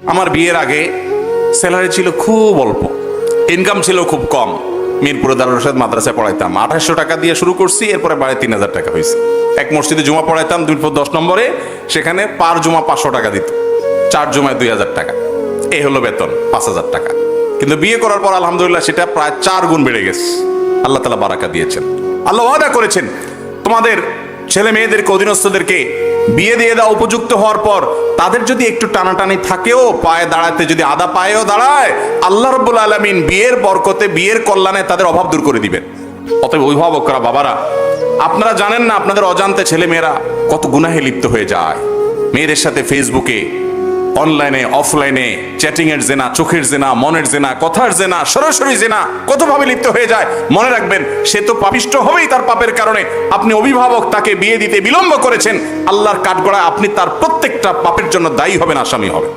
আমার বিয়ের আগে স্যালারি ছিল খুব অল্প, ইনকাম ছিল খুব কম। মিরপুরে দারুল ইরশাদ মাদ্রাসায় পড়াইতাম, 2800 টাকা দিয়ে শুরু করছি, এরপরে বাড়ে 3000 টাকা হয়েছে। এক মসজিদে জুমা পড়াইতাম 10 নম্বরে, সেখানে পার জুমা 500 টাকা দিত, 4 জুমায় 2000 টাকা, এই হলো বেতন 5000 টাকা। কিন্তু বিয়ে করার পর আলহামদুলিল্লাহ সেটা প্রায় 4 গুণ বেড়ে গেছে। আল্লাহ তাআলা বারাকা দিয়েছেন। আল্লাহ ওয়াদা করেছেন তোমাদের ছেলে মেয়েদেরকে, অধীনস্থদেরকে বিয়ে দিয়ে দাও উপযুক্ত হওয়ার পর। তাদের যদি একটু টানাটানি থাকেও, পায়ে দাঁড়াতে যদি আধা পায়েও দাঁড়ায়, আল্লাহ রাব্বুল আলামিন বিয়ের বরকতে, বিয়ের কল্যাণে তাদের অভাব দূর করে দিবেন। অতএব অভিভাবকরা, বাবারা, আপনারা জানেন না আপনাদের অজান্তে ছেলে মেয়েরা কত গুনাহে লিপ্ত হয়ে যায়। মেয়েদের সাথে ফেসবুকে, অনলাইনে, অফলাইনে চ্যাটিং এর জেনা, চোখের জেনা, মনের জেনা, কথার জেনা, সরাসরি জেনা কতভাবে লিপ্ত হয়ে যায়। মনে রাখবেন, সে তো পাপিষ্ট হবেই তার পাপের কারণে। আপনি অভিভাবক, তাকে বিয়ে দিতে বিলম্ব করেছেন, আল্লাহর কাঠগড়ায় আপনি তার প্রত্যেকটা পাপের জন্য দায়ী হবেন, আসামি হবেন।